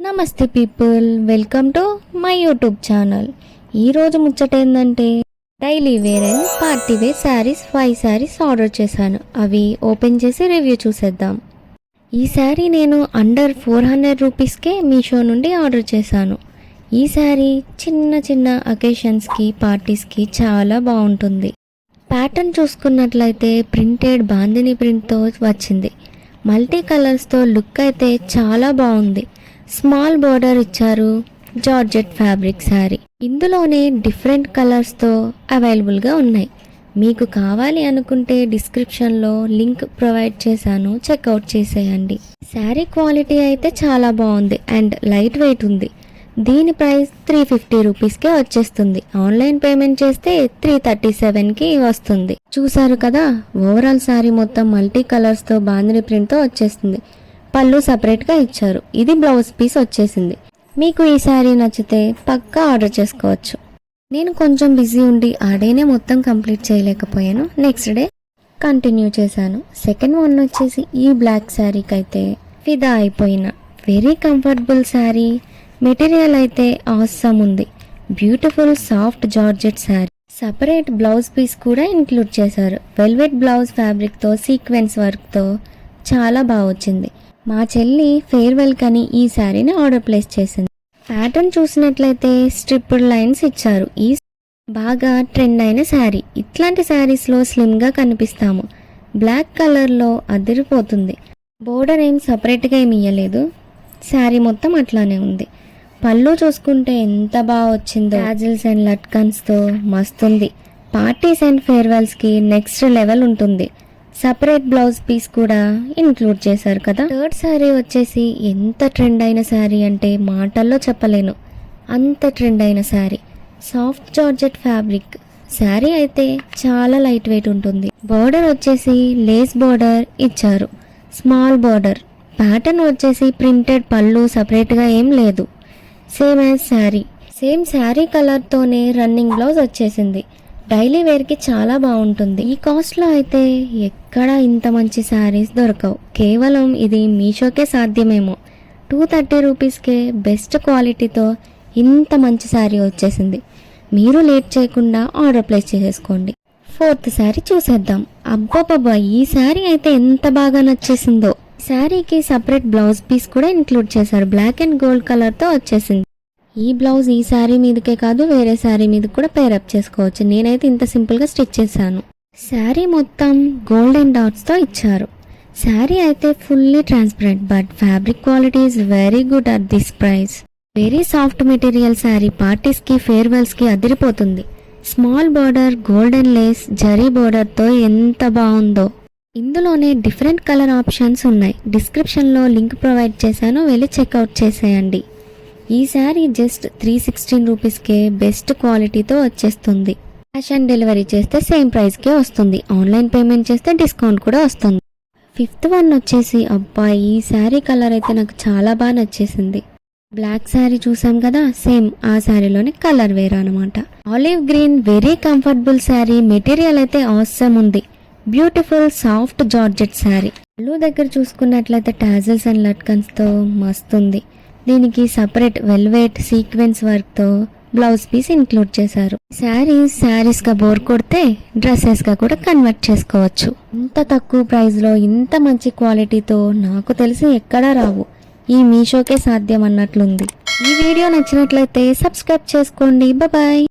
నమస్తే people, welcome to my YouTube channel. ఈరోజు ముచ్చట ఏంటంటే daily wear and party wear sarees 5 sarees order చేశాను. అవి ఓపెన్ చేసి రివ్యూ చూసేద్దాం. ఈ శారీ నేను అండర్ 400 రూపీస్కే మీషో నుండి ఆర్డర్ చేశాను. ఈ శారీ చిన్న చిన్న అకేషన్స్కి పార్టీస్కి చాలా బాగుంటుంది. ప్యాటర్న్ చూసుకున్నట్లయితే ప్రింటెడ్ బాందిని ప్రింట్తో వచ్చింది. మల్టీ కలర్స్తో లుక్ అయితే చాలా బాగుంది. స్మాల్ బోర్డర్ ఇచ్చారు. Georgette fabric sari. ఇందులోనే డిఫరెంట్ కలర్స్తో అవైలబుల్గా ఉన్నాయి. మీకు కావాలి అనుకుంటే డిస్క్రిప్షన్లో లింక్ ప్రొవైడ్ చేశాను, చెక్అవుట్ చేసేయండి. శారీ క్వాలిటీ అయితే చాలా బాగుంది అండ్ లైట్ వెయిట్ ఉంది. దీని ప్రైస్ 350 రూపీస్కే వచ్చేస్తుంది. ఆన్లైన్ పేమెంట్ చేస్తే 337కి వస్తుంది. చూసారు కదా, ఓవరాల్ శారీ మొత్తం మల్టీ కలర్స్తో బాందిని ప్రింట్తో వచ్చేస్తుంది. పళ్ళు సపరేట్గా ఇచ్చారు. ఇది బ్లౌజ్ పీస్ వచ్చేసింది. మీకు ఈ శారీ నచ్చితే పక్కా ఆర్డర్ చేసుకోవచ్చు. నేను కొంచెం బిజీ ఉండి ఆ డేనే మొత్తం కంప్లీట్ చేయలేకపోయాను. నెక్స్ట్ డే కంటిన్యూ చేశాను. సెకండ్ వన్ వచ్చేసి ఈ బ్లాక్ శారీకి అయితే ఫిదా అయిపోయిన వెరీ కంఫర్టబుల్ శారీ. మెటీరియల్ అయితే ఆసమ్ ఉంది. Beautiful soft georgette saree. Separate blouse piece కూడా ఇంక్లూడ్ చేశారు. వెల్వెట్ బ్లౌజ్ ఫ్యాబ్రిక్తో సీక్వెన్స్ వర్క్తో చాలా బాగా వచ్చింది. మా చెల్లి ఫేర్వెల్ కని ఈ శారీని ఆర్డర్ ప్లేస్ చేసింది. ప్యాటర్న్ చూసినట్లయితే స్ట్రిప్డ్ లైన్స్ ఇచ్చారు. ఈ బాగా ట్రెండ్ అయిన శారీ. ఇట్లాంటి శారీస్లో స్లిమ్గా కనిపిస్తాము. బ్లాక్ కలర్లో అదిరిపోతుంది. బోర్డర్ ఏం సపరేట్గా ఏమి ఇయ్యలేదు. శారీ మొత్తం అట్లానే ఉంది. పళ్ళు చూసుకుంటే ఎంత బాగా వచ్చిందో. టాజిల్స్ అండ్ లట్కన్స్తో మస్తుంది. పార్టీస్ అండ్ ఫేర్వెల్స్కి నెక్స్ట్ లెవెల్ ఉంటుంది. సపరేట్ బ్లౌజ్ పీస్ కూడా ఇంక్లూడ్ చేశారు కదా. థర్డ్ శారీ వచ్చేసి ఎంత ట్రెండ్ అయిన శారీ అంటే మాటల్లో చెప్పలేను. అంత ట్రెండ్ అయిన sari. Soft georgette fabric sari అయితే చాలా లైట్ వెయిట్ ఉంటుంది. బార్డర్ వచ్చేసి లేస్ బార్డర్ ఇచ్చారు. Small border. ప్యాటర్న్ వచ్చేసి ప్రింటెడ్ పళ్ళు సపరేట్గా ఏం లేదు. Same as sari. Same sari కలర్తోనే రన్నింగ్ బ్లౌజ్ వచ్చేసింది. డైలీ వేర్కి చాలా బాగుంటుంది. ఈ కాస్ట్లో అయితే ఎక్కడ ఇంత మంచి శారీస్ దొరకవు. కేవలం ఇది మీషోకే సాధ్యమేమో. 230 రూపీస్కే బెస్ట్ క్వాలిటీతో ఇంత మంచి శారీ వచ్చేసింది. మీరు లేట్ చేయకుండా ఆర్డర్ ప్లేస్ చేసేసుకోండి. ఫోర్త్ శారీ చూసేద్దాం. అబ్బబ్బబ్బా, ఈ శారీ అయితే ఎంత బాగా నచ్చేసిందో. శారీకి సపరేట్ బ్లౌజ్ పీస్ కూడా ఇంక్లూడ్ చేశారు. బ్లాక్ అండ్ గోల్డ్ కలర్తో వచ్చేసింది. ఈ బ్లౌజ్ ఈ శారీ మీదకే కాదు, వేరే శారీ మీద కూడా పేరప్ చేసుకోవచ్చు. నేనైతే ఇంత సింపుల్గా స్టిచ్ చేశాను. శారీ మొత్తం గోల్డెన్ డాట్స్తో ఇచ్చారు. శారీ అయితే fully transparent but fabric quality is very good at this price. Very soft material sari. పార్టీస్కి ఫేర్వెల్స్కి అదిరిపోతుంది. Small border, golden lace, zari బార్డర్తో ఎంత బాగుందో. ఇందులోనే డిఫరెంట్ కలర్ ఆప్షన్స్ ఉన్నాయి. డిస్క్రిప్షన్లో లింక్ ప్రొవైడ్ చేశాను, వెళ్ళి చెక్అవుట్ చేసేయండి. ఈ శారీ జస్ట్ 316 రూపీస్కే బెస్ట్ క్వాలిటీతో వచ్చేస్తుంది. క్యాష్ ఆన్ డెలివరీ చేస్తే సేమ్ ప్రైస్కే వస్తుంది. ఆన్లైన్ పేమెంట్ చేస్తే డిస్కౌంట్ కూడా వస్తుంది. ఫిఫ్త్ వన్ వచ్చేసి అబ్బా, ఈ శారీ కలర్ అయితే నాకు చాలా బాగా నచ్చేసింది. బ్లాక్ శారీ చూసాం కదా, సేమ్ ఆ శారీలోనే కలర్ వేరే అనమాట. Olive green very comfortable saree. Material అయితే ఆసమ్ ఉంది. Beautiful soft georgette sari. పళ్ళు దగ్గర చూసుకున్నట్లయితే టాజిల్స్ అండ్ లట్కన్స్తో మస్తుంది. దీనికి సపరేట్ వెల్వెట్ సీక్వెన్స్ వర్క్తో బ్లౌజ్ పీస్ ఇంక్లూడ్ చేశారు. శారీస్గా బోర్ కొడితే డ్రెస్సెస్గా కూడా కన్వర్ట్ చేసుకోవచ్చు. ఇంత తక్కువ ప్రైస్లో ఇంత మంచి క్వాలిటీతో నాకు తెలిసి ఎక్కడా రావు. ఈ మీషోకే సాధ్యం అన్నట్లుంది. ఈ వీడియో నచ్చినట్లయితే సబ్స్క్రైబ్ చేసుకోండి. బాయ్.